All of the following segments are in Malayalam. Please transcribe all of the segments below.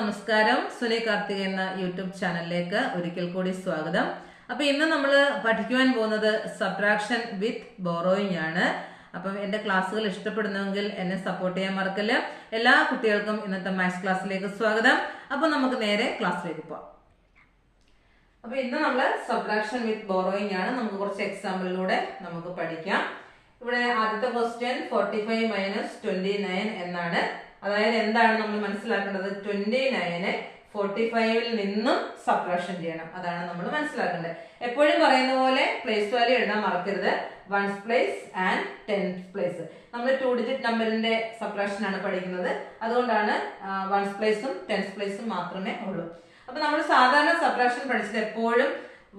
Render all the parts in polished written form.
നമസ്കാരം. സുനി കാർത്തിക എന്ന യൂട്യൂബ് ചാനലിലേക്ക് ഒരിക്കൽ കൂടി സ്വാഗതം. അപ്പൊ ഇന്ന് നമ്മൾ പഠിക്കുവാൻ പോകുന്നത് സബ്ട്രാക്ഷൻ വിത്ത് ബോറോയിങ് ആണ്. അപ്പം എന്റെ ക്ലാസ്സുകൾ ഇഷ്ടപ്പെടുന്നെങ്കിൽ എന്നെ സപ്പോർട്ട് ചെയ്യാൻ മറക്കല്ല. എല്ലാ കുട്ടികൾക്കും ഇന്നത്തെ മാത്സ് ക്ലാസ്സിലേക്ക് സ്വാഗതം. അപ്പൊ നമുക്ക് നേരെ ക്ലാസ്സിലേക്ക് പോവാം. അപ്പൊ ഇന്ന് നമ്മൾ സബ്ട്രാക്ഷൻ വിത്ത് ബോറോയിങ് ആണ്. നമുക്ക് കുറച്ച് എക്സാമ്പിളിലൂടെ നമുക്ക് പഠിക്കാം. ഇവിടെ ആദ്യത്തെ ക്വസ്റ്റ്യൻ 45 മൈനസ് 29 എന്നാണ്. അതായത് എന്താണ് നമ്മൾ മനസ്സിലാക്കേണ്ടത്? 29 45 നിന്നും സബ്ട്രാക്ഷൻ ചെയ്യണം. അതാണ് നമ്മൾ മനസ്സിലാക്കേണ്ടത്. എപ്പോഴും പറയുന്ന പോലെ പ്ലേസ് വാല്യൂ എഴുതാൻ മറക്കരുത്. Once place and tense place. നമ്മൾ 2 ഡിജിറ്റ് നമ്പറിന്റെ സബ്ട്രാക്ഷൻ ആണ് പഠിക്കുന്നത്. അതുകൊണ്ടാണ് വൺസ് പ്ലേസും ടെൻസ് പ്ലേസും മാത്രമേ ഉള്ളൂ. അപ്പൊ നമ്മൾ സാധാരണ സബ്ട്രാക്ഷൻ പഠിച്ചത് എപ്പോഴും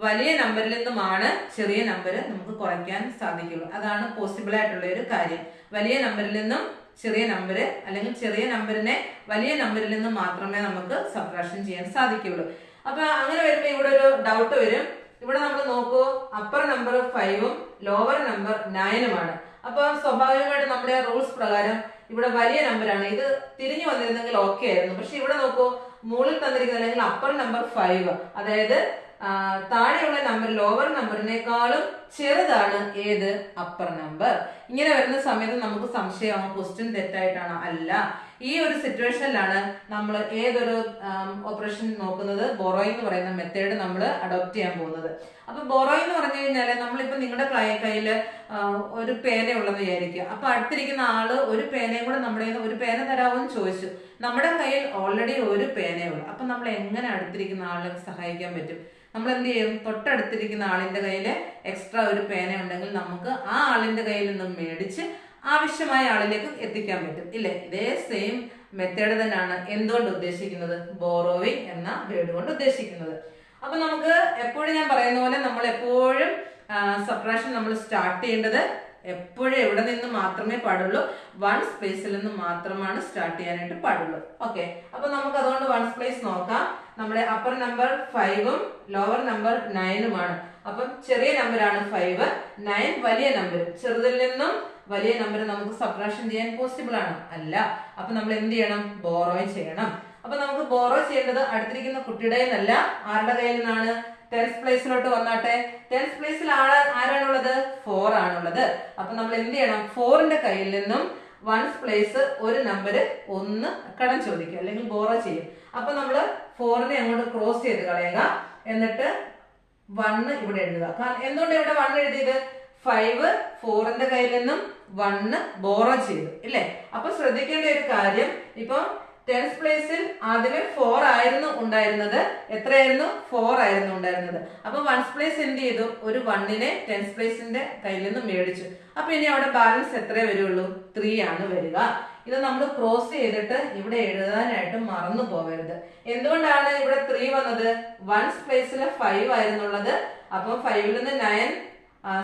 വലിയ നമ്പറിൽ നിന്നുമാണ് ചെറിയ നമ്പർ നമുക്ക് കുറയ്ക്കാൻ സാധിക്കുള്ളൂ. അതാണ് പോസിബിൾ ആയിട്ടുള്ള ഒരു കാര്യം. വലിയ നമ്പറിൽ നിന്നും ചെറിയ നമ്പർ അല്ലെങ്കിൽ ചെറിയ നമ്പറിനെ വലിയ നമ്പറിൽ നിന്നും മാത്രമേ നമുക്ക് സബ്ട്രാക്ഷൻ ചെയ്യാൻ സാധിക്കുള്ളൂ. അപ്പൊ അങ്ങനെ വരുമ്പോ ഇവിടെ ഒരു ഡൗട്ട് വരും. ഇവിടെ നമ്മൾ നോക്കൂ, അപ്പർ നമ്പർ 5ഉം ലോവർ നമ്പർ 9ഉമാണ്. അപ്പൊ സ്വാഭാവികമായിട്ട് നമ്മുടെ റൂൾസ് പ്രകാരം ഇവിടെ വലിയ നമ്പറാണ്. ഇത് തിരിഞ്ഞു വന്നിരുന്നെങ്കിൽ ഓക്കെ ആയിരുന്നു. പക്ഷെ ഇവിടെ നോക്കൂ, മുകളിൽ തന്നിരിക്കുന്നത് അല്ലെങ്കിൽ അപ്പർ നമ്പർ 5, അതായത് താഴെയുള്ള നമ്പർ ലോവർ നമ്പറിനേക്കാളും ചെറുതാണ് ഏത്? Upper number. ഇങ്ങനെ വരുന്ന സമയത്ത് നമുക്ക് സംശയമാകും, ക്വസ്റ്റ്യൻ തെറ്റായിട്ടാണോ? അല്ല. ഈ ഒരു സിറ്റുവേഷനിലാണ് നമ്മൾ ഏതൊരു ഓപ്പറേഷൻ നോക്കുന്നത്? ബോറോയിങ് എന്ന് പറയുന്ന മെത്തേഡ് നമ്മൾ അഡോപ്റ്റ് ചെയ്യാൻ പോകുന്നത്. അപ്പൊ ബോറോയിങ് എന്ന് പറഞ്ഞു കഴിഞ്ഞാല് നമ്മളിപ്പോ നിങ്ങളുടെ കയ്യിൽ ഒരു പേന ഉള്ളത് വിചാരിക്കുക. അപ്പൊ അടുത്തിരിക്കുന്ന ആള് ഒരു പേനയും കൂടെ നമ്മുടെ ഒരു പേന തരാമെന്ന് ചോദിച്ചു. നമ്മുടെ കയ്യിൽ ഓൾറെഡി ഒരു പേനയുള്ളൂ. അപ്പൊ നമ്മൾ എങ്ങനെ അടുത്തിരിക്കുന്ന ആളെ സഹായിക്കാൻ പറ്റും? നമ്മൾ എന്ത് ചെയ്യും? തൊട്ടടുത്തിരിക്കുന്ന ആളിന്റെ കയ്യിൽ എക്സ്ട്രാ ഒരു പേന ഉണ്ടെങ്കിൽ നമുക്ക് ആ ആളിന്റെ കയ്യിൽ നിന്നും മേടിച്ച് ആവശ്യമായ ആളിലേക്ക് എത്തിക്കാൻ പറ്റും, ഇല്ലേ? ഇതേ സെയിം മെത്തേഡ് തന്നെയാണ് എന്തുകൊണ്ട് ഉദ്ദേശിക്കുന്നത്? ബോറോവിങ് എന്ന വേർഡ് കൊണ്ട് ഉദ്ദേശിക്കുന്നത്. അപ്പൊ നമുക്ക് എപ്പോഴും ഞാൻ പറയുന്ന പോലെ നമ്മൾ എപ്പോഴും സബ്ട്രാക്ഷൻ നമ്മൾ സ്റ്റാർട്ട് ചെയ്യേണ്ടത് എപ്പോഴും എവിടെ നിന്ന് മാത്രമേ പാടുള്ളൂ? വൺസ് പ്ലേസിൽ നിന്ന് മാത്രമാണ് സ്റ്റാർട്ട് ചെയ്യാനായിട്ട് പാടുള്ളൂ. ഓക്കെ, അപ്പൊ നമുക്ക് അതുകൊണ്ട് വൺസ് പ്ലേസ് നോക്കാം. നമ്മുടെ അപ്പർ നമ്പർ 5ഉം ലോവർ നമ്പർ 9ഉമാണ്. അപ്പം ചെറിയ നമ്പറാണ് 5, 9 വലിയ നമ്പർ. ചെറുതിൽ നിന്നും വലിയ നമ്പർ നമുക്ക് സബ്ട്രാക്ഷൻ ചെയ്യാൻ പോസിബിൾ ആണ്? അല്ല. അപ്പൊ നമ്മൾ എന്ത് ചെയ്യണം? ബോറോ ചെയ്യണം. അപ്പൊ നമുക്ക് ബോറോ ചെയ്യേണ്ടത് അടുത്തിരിക്കുന്ന കുട്ടിയുടെ നിന്നല്ല, ആരുടെ കയ്യിൽ നിന്നാണ്? ടെൻസ് പ്ലേസിലോട്ട് വന്നാട്ടെ. ടെൻസ് പ്ലേസിൽ ആരാണുള്ളത്? 4 ആണുള്ളത്. അപ്പൊ നമ്മൾ എന്ത് ചെയ്യണം? 4ന്റെ കയ്യിൽ നിന്നും വൺസ് പ്ലേസ് ഒരു നമ്പർ 1 കടം ചോദിക്കുക അല്ലെങ്കിൽ ബോറോ ചെയ്യും. അപ്പൊ നമ്മള് 4നെ അങ്ങോട്ട് ക്രോസ് ചെയ്ത് കളയുക. എന്നിട്ട് 1 ഇവിടെ എഴുതുക. കാരണം എന്തുകൊണ്ട് ഇവിടെ 1 എഴുതിയത്? 5 4ന്റെ കയ്യിൽ നിന്നും 1 ബോറോ ചെയ്തു, ഇല്ലേ? അപ്പൊ ശ്രദ്ധിക്കേണ്ട ഒരു കാര്യം, ഇപ്പൊ ടെൻസ് പ്ലേസിൽ ആദ്യമേ 4 ആയിരുന്നു ഉണ്ടായിരുന്നത്. എത്രയായിരുന്നു? 4 ആയിരുന്നു ഉണ്ടായിരുന്നത്. അപ്പൊ വൺസ് പ്ലേസ് എന്ത് ചെയ്തു? ഒരു 1നെ ടെൻസ് പ്ലേസിന്റെ കയ്യിൽ നിന്ന് മേടിച്ചു. അപ്പൊ ഇനി അവിടെ ബാലൻസ് എത്രയേ വരുള്ളൂ? 3 ആണ് വരിക. ഇത് നമ്മൾ ക്രോസ് ചെയ്തിട്ട് ഇവിടെ എഴുതാനായിട്ട് മറന്നു പോകരുത്. എന്തുകൊണ്ടാണ് ഇവിടെ 3 വന്നത്? വൺസ് പ്ലേസിൽ 5 ആയിരുന്നുള്ളത്. അപ്പൊ 5ൽ നിന്ന് 9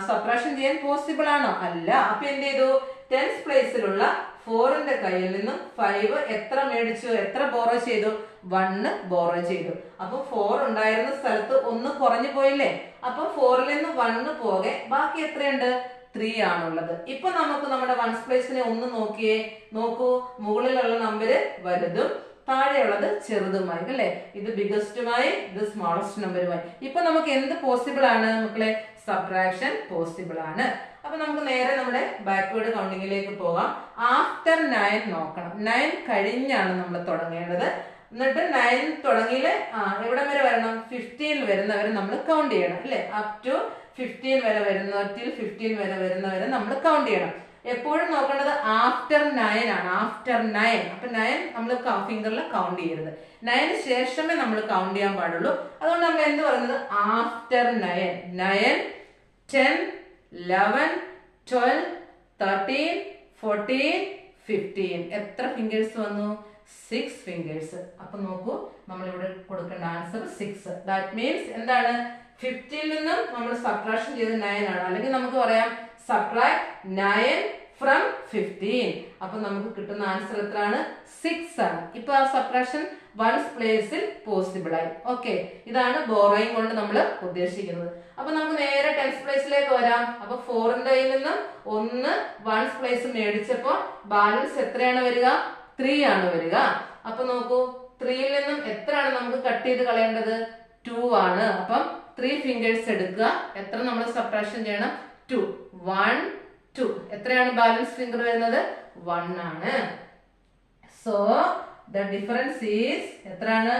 സബ്ട്രാക്ഷൻ ചെയ്യാൻ പോസിബിൾ ആണോ? അല്ല. അപ്പൊ എന്ത് ചെയ്തു? ടെൻസ് പ്ലേസിലുള്ള 4ന്റെ കയ്യിൽ നിന്നും 5 എത്ര മേടിച്ചു? എത്ര ബോറോ ചെയ്തു? 1 ബോറോ ചെയ്തു. അപ്പൊ 4 ഉണ്ടായിരുന്ന സ്ഥലത്ത് 1 കുറഞ്ഞു പോയില്ലേ? അപ്പൊ 4ൽ നിന്ന് 1 പോകെ ബാക്കി എത്രയുണ്ട്? 3 ആണുള്ളത്. ഇപ്പൊ നമുക്ക് നമ്മുടെ വൺസ് പ്ലേസിനെ ഒന്ന് നോക്കൂ. മുകളിലുള്ള നമ്പര് വലുതും താഴെയുള്ളത് ചെറുതുമായി, അല്ലെ? ഇത് ബിഗസ്റ്റുമായി, ഇത് സ്മോളസ്റ്റ് നമ്പറുമായി. ഇപ്പൊ നമുക്ക് എന്ത് പോസിബിൾ ആണ് മക്കളെ? സബ്ട്രാക്ഷൻ പോസിബിൾ ആണ്. അപ്പൊ നമുക്ക് നേരെ നമ്മുടെ ബാക്ക്വേർഡ് കൗണ്ടിങ്ങിലേക്ക് പോകാം. ആഫ്റ്റർ 9 നോക്കണം. 9 കഴിഞ്ഞാണ് നമ്മൾ തുടങ്ങേണ്ടത്. എന്നിട്ട് 9 തുടങ്ങിയില് എവിടെ വരെ വരണം? 15 വരുന്നവരെ നമ്മൾ കൗണ്ട് ചെയ്യണം, അല്ലെ? അപ് ടു 15 വരെ വരുന്നവരിൽ 15 വരെ വരുന്നവരെ നമ്മൾ കൗണ്ട് ചെയ്യണം. എപ്പോഴും നോക്കേണ്ടത് ആഫ്റ്റർ 9 ആണ്. ആഫ്റ്റർ 9. അപ്പൊ 9 നമ്മൾ ഫിംഗറിൽ കൗണ്ട് ചെയ്യരുത്. 9 ശേഷമേ നമ്മൾ കൗണ്ട് ചെയ്യാൻ പാടുള്ളൂ. അതുകൊണ്ട് നമ്മൾ എന്ത് പറയുന്നത്? ആഫ്റ്റർ 9. 9 10 11 12 13 14 15. എത്ര ഫിംഗേഴ്സ് വന്നു? 6 ഫിംഗേഴ്സ്. അപ്പൊ നോക്കൂ, നമ്മൾ ഇവിടെ കൊടുക്കേണ്ട ആൻസർ 6. ദാറ്റ് മീൻസ് എന്താണ്? 15 നിന്നും നമ്മൾ സബ്ട്രാക്ഷൻ ചെയ്ത് 9 ആണ്. അല്ലെങ്കിൽ നമുക്ക് പറയാം സബ്ട്രാക്ട് 9 ഫ്രം 15. അപ്പൊ നമുക്ക് കിട്ടുന്ന ആൻസർ എത്രയാണ്? 6 ആണ്. ഇപ്പൊ ആ സബ്ട്രാക്ഷൻ വൺസ് പ്ലേസിൽ പോസിബിൾ ആയി. ഓക്കെ, ഇതാണ് ബോറോയിങ് കൊണ്ട് നമ്മൾ ഉദ്ദേശിക്കുന്നത്. അപ്പൊ നമുക്ക് നേരെ ടെൻസ് പ്ലേസിലേക്ക് വരാം. അപ്പൊ 4ന്റെ കയ്യിൽ നിന്നും 1 വൺസ് പ്ലേസ് മേടിച്ചപ്പോ ബാലൻസ് എത്രയാണ് വരിക? 3 ആണ് വരിക. അപ്പൊ നോക്കൂ, 3യിൽ നിന്നും എത്രയാണ് നമുക്ക് കട്ട് ചെയ്ത് കളയേണ്ടത്? 2 ആണ്. അപ്പം 3 ഫിംഗേഴ്സ് എടുക്കുക. എത്ര നമ്മൾ സബ്ട്രാക്ഷൻ ചെയ്യണം? 2. 1 2. എത്രയാണ് ബാലൻസ് ഫിംഗർ വരുന്നത്? 1 ആണ്. സോ ദ ഡിഫറൻസ് ഈസ് എത്രയാണ്?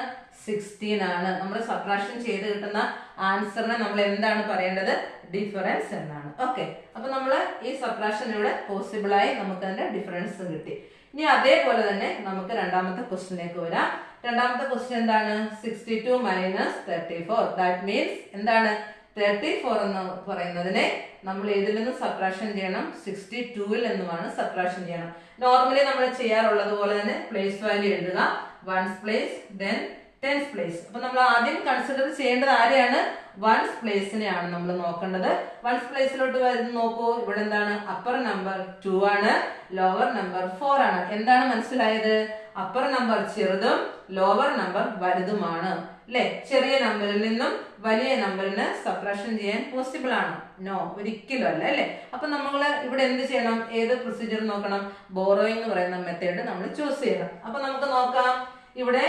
16 ആണ്. നമ്മൾ സബ്ട്രാക്ഷൻ ചെയ്ത് കിട്ടുന്ന ആൻസറിനെ നമ്മൾ എന്താണ് പറയേണ്ടത്? ഡിഫറൻസ് എന്നാണ്. ഓക്കെ, അപ്പൊ നമ്മൾ ഈ സബ്ട്രാക്ഷൻ ഇവിടെ പോസിബിൾ ആയി നമുക്ക് അതിന്റെ ഡിഫറൻസ് കിട്ടി. ഇനി അതേപോലെ തന്നെ നമുക്ക് രണ്ടാമത്തെ ക്വസ്റ്റ്യനിലേക്ക് വരാം. രണ്ടാമത്തെ ക്വസ്റ്റ്യൻ എന്താണ്? 62 മൈനസ് 34. ദാറ്റ് മീൻസ് എന്താണ്? 34 എന്ന് പറയുന്നതിനെ നമ്മൾ ഏതിൽ നിന്ന് സബ്ട്രാക്ഷൻ ചെയ്യണം? 62ൽ നിന്നുമാണ് സബ്ട്രാക്ഷൻ ചെയ്യണം. നോർമലി നമ്മൾ ചെയ്യാറുള്ളത് പോലെ തന്നെ പ്ലേസ് വാല്യൂ എഴുതുക. Once place, then tense place. അപ്പൊ നമ്മൾ ആദ്യം കൺസിഡർ ചെയ്യേണ്ടത് ആരെയാണ്? വൺസ് പ്ലേസിനെയാണ് നമ്മൾ നോക്കേണ്ടത്. വൺസ് പ്ലേസിലോട്ട് വരുന്ന നോക്കൂ, ഇവിടെ എന്താണ്? അപ്പർ നമ്പർ 2 ആണ്, ലോവർ നമ്പർ 4 ആണ്. എന്താണ് മനസ്സിലായത്? അപ്പർ നമ്പർ ചെറുതും ലോവർ നമ്പർ വലുതുമാണ് അല്ലെ? ചെറിയ നമ്പറിൽ നിന്നും വലിയ നമ്പറിന് സബ്ട്രാക്ഷൻ ചെയ്യാൻ പോസിബിൾ ആണ്? നോ, ഒരിക്കലും അല്ല അല്ലെ? അപ്പൊ നമ്മൾ ഇവിടെ എന്ത് ചെയ്യണം? ഏത് പ്രൊസീജിയർ നോക്കണം? ബോറോയിങ് എന്ന് പറയുന്ന മെത്തേഡ് നമ്മൾ ചൂസ് ചെയ്യണം. അപ്പൊ നമുക്ക് നോക്കാം. ഇവിടെ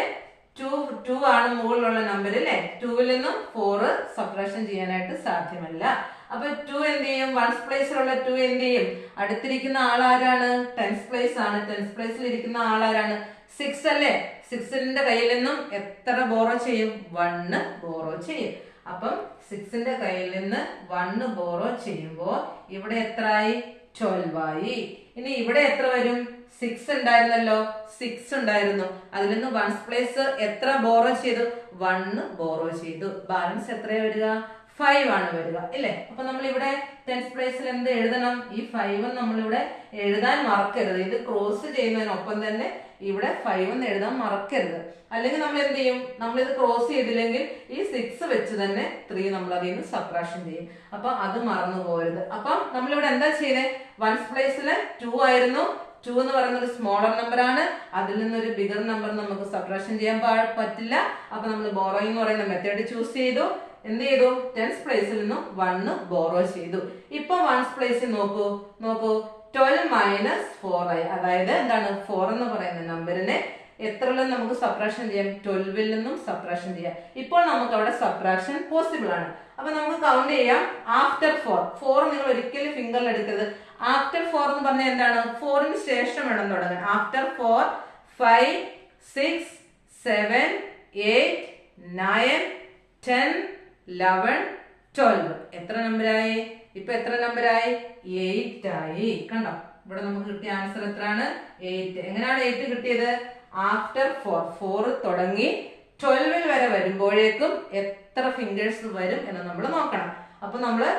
2 ആണ് മുകളിലുള്ള നമ്പർ അല്ലെ? 2ൽ നിന്നും 4 സബ്ട്രാക്ഷൻ ചെയ്യാനായിട്ട് സാധ്യമല്ല. അപ്പൊ 2 എന്ത് ചെയ്യും? വൺസ് പ്ലേസിലുള്ള 2 എന്ത് ചെയ്യും? അടുത്തിരിക്കുന്ന ആളാരാണ്? ടെൻസ് പ്ലേസ് ആണ്. ടെൻസ് പ്ലേസിൽ ഇരിക്കുന്ന ആളാരാണ്? 6 അല്ലേ? 6ന്റെ കയ്യിൽ നിന്നും എത്ര ബോറോ ചെയ്യും? 1 ബോറോ ചെയ്യും. അപ്പം 6ന്റെ കയ്യിൽ നിന്ന് 1 ബോറോ ചെയ്യുമ്പോ ഇവിടെ എത്രയായി? 12 ആയി. ഇനി ഇവിടെ എത്ര വരും? 6 ഉണ്ടായിരുന്നല്ലോ, 6 ഉണ്ടായിരുന്നു. അതിൽ നിന്ന് വൺസ് പ്ലേസ് എത്ര ബോറോ ചെയ്തു? 1 ബോറോ ചെയ്തു. ബാലൻസ് എത്രയാ വരിക? 5 ആണ് വരിക ഇല്ലേ? അപ്പൊ നമ്മൾ ഇവിടെ ടെൻസ് പ്ലേസിൽ എന്ത് എഴുതണം? ഈ 5 നമ്മളിവിടെ എഴുതാൻ മറക്കരുത്. ഇത് ക്രോസ് ചെയ്യുന്നതിനൊപ്പം തന്നെ ഇവിടെ 5 എന്ന് എഴുതാൻ മറക്കരുത്. അല്ലെങ്കിൽ നമ്മൾ എന്ത് ചെയ്യും? നമ്മൾ ഇത് ക്രോസ് ചെയ്തില്ലെങ്കിൽ ഈ 6 വെച്ച് തന്നെ 3 നമ്മൾ അതിൽ നിന്ന് സബ്ട്രാക്ഷൻ ചെയ്യും. അപ്പൊ അത് മറന്നു പോകരുത്. അപ്പൊ നമ്മളിവിടെ എന്താ ചെയ്തേ? വൺസ് പ്ലേസില് 2 ആയിരുന്നു. 2 എന്ന് പറയുന്ന ഒരു സ്മോളർ നമ്പർ ആണ്. അതിൽ നിന്നൊരു ബിഗർ നമ്പർ നമുക്ക് സബ്ട്രാക്ഷൻ ചെയ്യാൻ പറ്റില്ല. അപ്പൊ നമ്മൾ ബോറോയിങ് എന്ന് പറയുന്ന മെത്തേഡ് ചൂസ് ചെയ്തു. എന്ത് ചെയ്തു? ടെൻസ് പ്ലേസിൽ നിന്നും 1 ബോറോ ചെയ്തു. ഇപ്പൊ വൺസ് പ്ലേസിൽ നോക്കൂ 12 മൈനസ് 4 ആയി. അതായത് എന്താണ്? 4 എന്ന് പറയുന്ന നമ്പറിനെ എത്രയിൽ നിന്ന് നമുക്ക് സബ്ട്രാക്ഷൻ ചെയ്യാം? 12ൽ നിന്നും സബ്ട്രാക്ഷൻ ചെയ്യാം. ഇപ്പോൾ നമുക്ക് അവിടെ സബ്ട്രാക്ഷൻ പോസിബിൾ ആണ്. അപ്പൊ നമുക്ക് കൗണ്ട് ചെയ്യാം. ആഫ്റ്റർ 4 നിങ്ങൾ ഒരിക്കലും ഫിംഗറിൽ എടുക്കരുത്. ആഫ്റ്റർ 4 എന്ന് പറഞ്ഞാൽ എന്താണ്? 4ന് ശേഷം വേണം തുടങ്ങാൻ. ആഫ്റ്റർ 4 5 6 7 8 9 10 11 12. എത്ര നമ്പറായി? ഇപ്പൊ എത്ര നമ്പറായി? 8 ആയി. കണ്ടോ? ഇവിടെ നമുക്ക് കിട്ടിയ ആൻസർ എത്രയാണ്? 8. എങ്ങനെയാണ് 8 കിട്ടിയത്? ആഫ്റ്റർ 4 തുടങ്ങി 12 വരെ വരുമ്പോഴേക്കും എത്ര ഫിംഗേഴ്സ് വരും എന്ന് നമ്മൾ നോക്കണം. അപ്പൊ നമ്മള്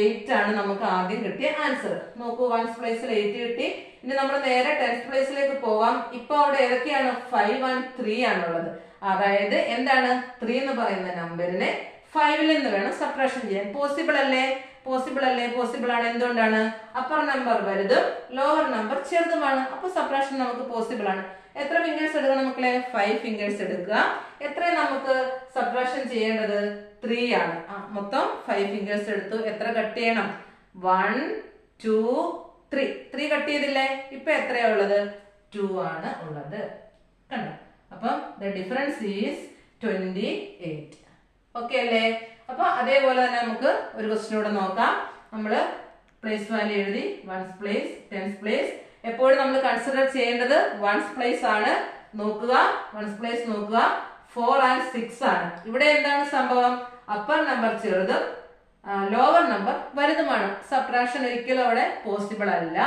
8 ആണ് നമുക്ക് ആദ്യം കിട്ടിയ ആൻസർ. നോക്കൂ, വൺസ് പ്ലേസിൽ 8 കിട്ടി. ഇനി നമ്മൾ നേരെ ടെൻസ് പ്ലേസിലേക്ക് പോവാം. ഇപ്പൊ അവിടെ ഏതൊക്കെയാണ്? 5 and 3 ആണുള്ളത്. അതായത് എന്താണ്? 3 എന്ന് പറയുന്ന നമ്പറിനെ 5ൽ നിന്ന് വേണം സബ്ട്രാക്ഷൻ ചെയ്യാൻ. പോസിബിൾ അല്ലേ? പോസിബിൾ അല്ലേ? പോസിബിൾ ആണ്. എന്തുകൊണ്ടാണ്? അപ്പർ നമ്പർ വലുതും ലോവർ നമ്പർ ചെറുതുമാണ്. അപ്പൊ സബ്ട്രാക്ഷൻ നമുക്ക് പോസിബിൾ ആണ്. എത്ര ഫിംഗേഴ്സ് എടുക്കണം മക്കളെ? 5 ഫിംഗേഴ്സ് എടുക്കുക. എത്ര നമുക്ക് സബ്ട്രാക്ഷൻ ചെയ്യേണ്ടത്? 3 ആണ്. മൊത്തം 5 ഫിംഗേഴ്സ് എടുത്തു. എത്ര കട്ട് ചെയ്യണം? 1 2 3 കട്ട് ചെയ്തില്ലേ? ഇപ്പൊ എത്രയാ ഉള്ളത്? 2 ആണ് ഉള്ളത്. കണ്ടോ? അപ്പം ദ ഡിഫറൻസ് ഈസ് 28. ഓക്കെ അല്ലേ? അപ്പൊ അതേപോലെ തന്നെ നമുക്ക് ഒരു ക്വസ്റ്റ്യൻ കൂടെ നോക്കാം. നമ്മള് പ്ലേസ് വാല്യൂ എഴുതി. Once place, tense place. എപ്പോഴും നമ്മൾ കൺസിഡർ ചെയ്യേണ്ടത് വൺസ് പ്ലേസ് ആണ്. നോക്കുക, വൺസ് പ്ലേസ് നോക്കുക. 4 and 6 ആണ്. ഇവിടെ എന്താണ് സംഭവം? അപ്പർ നമ്പർ ചെറുതും ലോവർ നമ്പർ വലുതുമാണ്. സബ്ട്രാക്ഷൻ ഒരിക്കലും അവിടെ പോസിബിൾ അല്ല.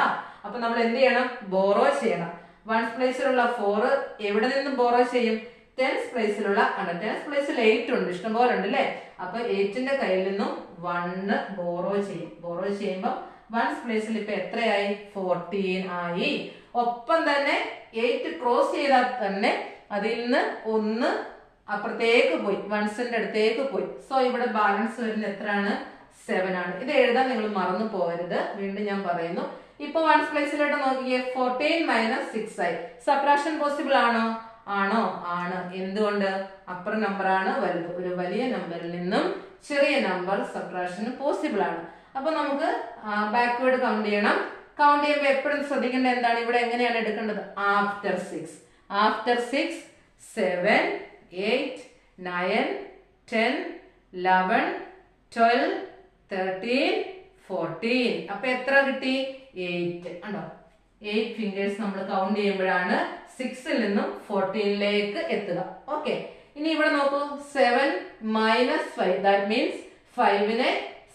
അപ്പൊ നമ്മൾ എന്ത് ചെയ്യണം? ബോറോ ചെയ്യണം. വൺസ് പ്ലേസിലുള്ള 4 എവിടെ നിന്ന് ബോറോ ചെയ്യും? ടെൻസ് പ്ലേസിലുള്ള ടെൻസ് പ്ലേസിൽ 8 ഉണ്ട്, ഇഷ്ടംപോലെ ഉണ്ട് അല്ലേ? അപ്പൊ 8ന്റെ കയ്യിൽ നിന്നും 1 ബോറോ ചെയ്യും. ബോറോ ചെയ്യുമ്പോൾ വൺസ് പ്ലേസിൽ ഇപ്പൊ എത്രയായി? 14 ആയി. ഒപ്പം തന്നെ 8 ക്രോസ് ചെയ്താൽ തന്നെ അതിൽ നിന്ന് 1 അപ്പുറത്തേക്ക് പോയി, വൺസിന്റെ അടുത്തേക്ക് പോയി. സോ ഇവിടെ ബാലൻസ് വരുന്ന എത്രയാണ്? 7 ആണ്. ഇത് എഴുതാൻ നിങ്ങൾ മറന്നു പോകരുത്. വീണ്ടും ഞാൻ പറയുന്നു. ഇപ്പൊ വൺസ് പ്ലേസിലോട്ട് നോക്കിയേ. 14 മൈനസ് 6 ആയി. സബ്ട്രാക്ഷൻ പോസിബിൾ ആണോ? ആണോ? ആണ്. എന്തുകൊണ്ട്? അപ്പർ നമ്പർ ആണ് വലുത്. ഒരു വലിയ നമ്പറിൽ നിന്നും ചെറിയ നമ്പർ സബ്ട്രാക്ഷൻ പോസിബിൾ ആണ്. അപ്പൊ നമുക്ക് ബാക്ക്വേർഡ് കൗണ്ട് ചെയ്യണം. കൗണ്ട് ചെയ്യുമ്പോൾ എപ്പോഴും ശ്രദ്ധിക്കേണ്ടത് എന്താണ്? ഇവിടെ എങ്ങനെയാണ് എടുക്കേണ്ടത്? ആഫ്റ്റർ 6. ആഫ്റ്റർ 6 7, 8, 9, 10, 11, 12, 13, 14. അപ്പൊ എത്ര കിട്ടി? 8. ഉണ്ടോ? 8 ഫിംഗേഴ്സ് നമ്മൾ കൗണ്ട് ചെയ്യുമ്പോഴാണ് 6ൽ നിന്നും 14ലേക്ക് എത്തുക. ഓക്കെ, ഇനി ഇവിടെ നോക്കൂ. 7 minus 5, that means 5നെ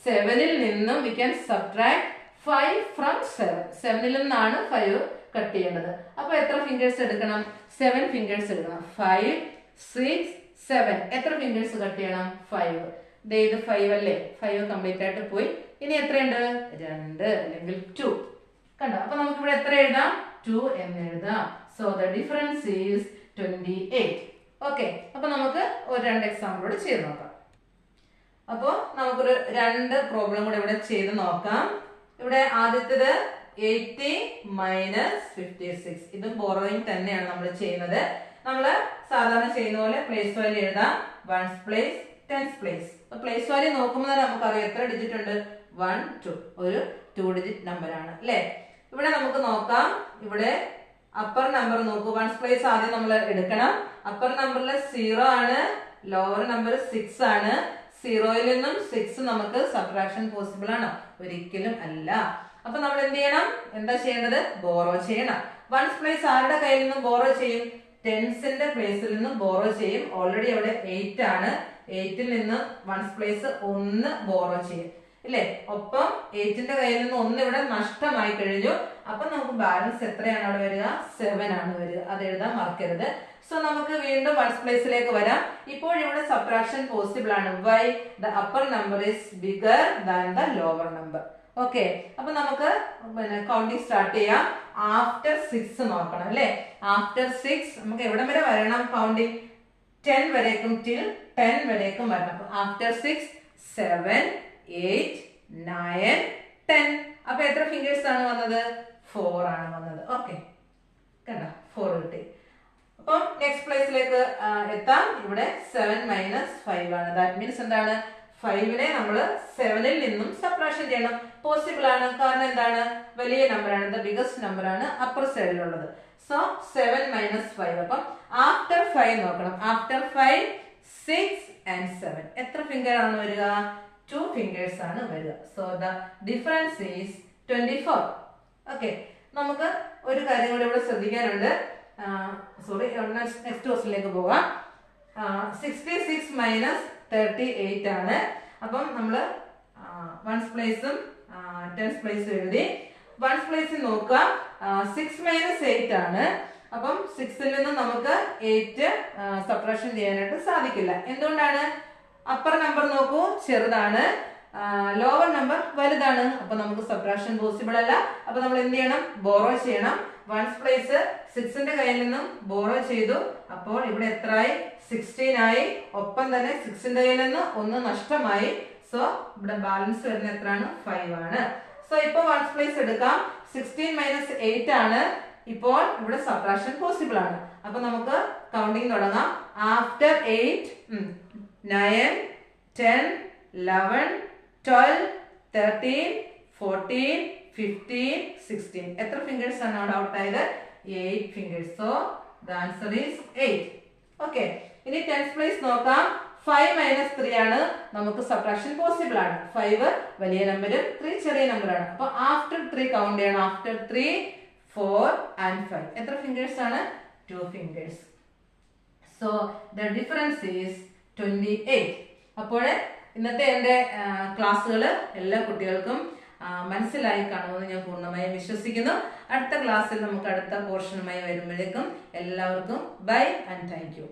7ൽ നിന്നും we can subtract 5 from 7. 7ൽ നിന്നാണ് 5 കട്ട് ചെയ്യേണ്ടത്. അപ്പൊ എത്ര ഫിംഗേഴ്സ് എടുക്കണം? 7 ഫിംഗേഴ്സ് എടുക്കണം. 5, 6, 7. എത്ര ഫിംഗേഴ്സ് കട്ട് ചെയ്യണം? 5. ഇത് 5 അല്ലേ? 5 കംപ്ലീറ്റ് ആയിട്ട് പോയി. ഇനി എത്രയുണ്ട്? 2 അല്ലെങ്കിൽ 2. കണ്ടോ? അപ്പൊ നമുക്ക് ഇവിടെ എത്ര എഴുതാം? 2 എന്ന് എഴുതാം. So the difference is 28. Okay, അപ്പൊ നമുക്ക് ഒരു 2 എക്സാമ്പിളോട് ചെയ്ത് നോക്കാം. അപ്പോ നമുക്കൊരു 2 പ്രോബ്ലം കൂടെ ഇവിടെ ചെയ്ത് നോക്കാം. ഇവിടെ ആദ്യത്തേത് 80 minus 56. ഇതും ബോറോയിങ് തന്നെയാണ് നമ്മൾ ചെയ്യുന്നത്. നമ്മൾ സാധാരണ ചെയ്യുന്ന പോലെ പ്ലേസ് വാല്യൂ എഴുതാം. 1's place, 10's place. Place value നോക്കുമ്പോൾ തന്നെ നമുക്കറിയാം എത്ര ഡിജിറ്റ് ഉണ്ട്? 1, 2. ഒരു 2 ഡിജിറ്റ് നമ്പർ ആണ് അല്ലേ? ഇവിടെ നമുക്ക് നോക്കാം. ഇവിടെ അപ്പർ നമ്പർ നോക്കൂ. 1's place ആദ്യം നമ്മൾ എടുക്കണം. അപ്പർ നമ്പറിൽ 0 ആണ്, ലോവർ നമ്പർ 6 ആണ്. 0ൽ നിന്നും 6 നമുക്ക് സബ്ട്രാക്ഷൻ പോസിബിൾ ആണോ? ഒരിക്കലും അല്ല. അപ്പൊ നമ്മൾ എന്ത് ചെയ്യണം? എന്താ ചെയ്യേണ്ടത്? ബോറോ ചെയ്യണം. 1's place ആരുടെ കയ്യിൽ നിന്നും ബോറോ ചെയ്യും? 10ന്റെ പ്ലേസിൽ നിന്നും ബോറോ ചെയ്യും. ഓൾറെഡി അവിടെ 8 ആണ്. 8ൽ നിന്ന് 1's place 1 ബോറോ ചെയ്യും ഇല്ലേ? ഒപ്പം 8ന്റെ കയ്യിൽ നിന്ന് 1 ഇവിടെ നഷ്ടമായി കഴിഞ്ഞു. അപ്പൊ നമുക്ക് ബാലൻസ് എത്രയാണ് അവിടെ വരിക? 7 ആണ് വരിക. അത് എഴുതാൻ മറക്കരുത്. സോ നമുക്ക് വീണ്ടും 1's പ്ലേസിലേക്ക് വരാം. ഇപ്പോൾ ഇവിടെ സബ്ട്രാക്ഷൻ പോസിബിൾ ആണ്. Why? The upper number is bigger than the lower number. Okay, അപ്പൊ നമുക്ക് കൗണ്ടിങ് സ്റ്റാർട്ട് ചെയ്യാം. ആഫ്റ്റർ 6 നോക്കണം അല്ലെ? ആഫ്റ്റർ 6 നമുക്ക് എവിടെ വരെ വരണം? കൗണ്ടിങ് 10 വരേക്കും, ടിൽ 10 വരേക്കും വരണം. അപ്പൊ ആഫ്റ്റർ 6, 7, 8, 9, 10. അപ്പൊ എത്ര ഫിംഗേഴ്സ് ആണ് വന്നത്? 4 ആണ് വന്നത്. ഓക്കെ, കണ്ടോ? 4 കിട്ടി. അപ്പം നെക്സ്റ്റ് പ്ലേസിലേക്ക് എത്താം. ഇവിടെ 7 minus 5 ആണ്. ദാറ്റ് മീൻസ് എന്താണ്? 5നെ നമ്മൾ 7ൽ നിന്നും സബ്ട്രാക്ഷൻ ചെയ്യണം. പോസിബിൾ ആണ്. കാരണം എന്താണ്? വലിയ നമ്പർ ആണ്. ദ ബിഗസ്റ്റ് നമ്പർ ആണ് അപ്പർ സൈഡിലുള്ളത്. So 7 minus 5. അപ്പം ആഫ്റ്റർ 5 നോക്കണം. After 5, 6 and 7. എത്ര ഫിംഗർ ആണ് വരിക? 2 ഫിംഗേഴ്സ് ആണ് വരിക. So the difference is 24. Okay, നമുക്ക് ഒരു കാര്യം കൂടി ഇവിടെ ശ്രദ്ധിക്കാനുണ്ട്. സോറി, നെക്സ്റ്റ് ക്വസ്റ്റിലേക്ക് പോവാം. 66 minus 38 ആണ്. അപ്പം നമ്മള് 1's പ്ലേസും 10's പ്ലേസും എഴുതി. 1's പ്ലേസിൽ നോക്കാം. 6 minus 8 ആണ്. അപ്പം 6ൽ നിന്ന് നമുക്ക് 8 സബ്ട്രാക്ഷൻ ചെയ്യാനായിട്ട് സാധിക്കില്ല. എന്തുകൊണ്ടാണ്? അപ്പർ നമ്പർ നോക്കൂ, ചെറുതാണ്. ലോവർ നമ്പർ വലുതാണ്. അപ്പൊ നമുക്ക് സബ്ട്രാക്ഷൻ പോസിബിൾ അല്ല. അപ്പൊ നമ്മൾ എന്ത് ചെയ്യണം? ബോറോ ചെയ്യണം. 1's പ്ലേസ് 6ന്റെ കയ്യിൽ നിന്നും ബോറോ ചെയ്തു. അപ്പോൾ ഇവിടെ എത്രയായി? 16 ആയി. ഒപ്പം തന്നെ 6ന്റെ കയ്യിൽ നിന്ന് 1 നഷ്ടമായി. സോ ഇവിടെ ബാലൻസ് വരുന്ന എത്രയാണ്? 5 ആണ്. സോ ഇപ്പൊ 1's പ്ലേസ് എടുക്കാം. 16 minus 8 ആണ്. ഇപ്പോൾ ഇവിടെ സബ്ട്രാക്ഷൻ പോസിബിൾ ആണ്. അപ്പൊ നമുക്ക് കൗണ്ടിങ് തുടങ്ങാം. ആഫ്റ്റർ 8, 9, 10, 11, 12, 13, 14, 15, 16. എത്ര ഫിംഗേഴ്സ് ആണ് അവിടെ ഔട്ട് ആയത്? 8 fingers. So the answer is 8. Okay, ഇനി 10th പ്ലേസ് നോക്കാം. 5 minus 3 ആണ്. നമുക്ക് സബ്ട്രാക്ഷൻ പോസിബിൾ ആണ്. 5 വലിയ നമ്പറും 3 ചെറിയ നമ്പറാണ്. അപ്പൊ ആഫ്റ്റർ 3 കൗണ്ട് ചെയ്യണം. After 3, 4 and 5. എത്ര ഫിംഗേഴ്സ് ആണ്? 2 fingers. So the difference is 28. അപ്പോൾ ഇന്നത്തെ എൻ്റെ ക്ലാസ്സുകൾ എല്ലാ കുട്ടികൾക്കും മനസ്സിലായി കാണുമെന്ന് ഞാൻ പൂർണ്ണമായും വിശ്വസിക്കുന്നു. അടുത്ത ക്ലാസ്സിൽ നമുക്ക് അടുത്ത പോർഷനുമായി വരുമ്പോഴേക്കും എല്ലാവർക്കും ബൈ ആൻഡ് താങ്ക് യു.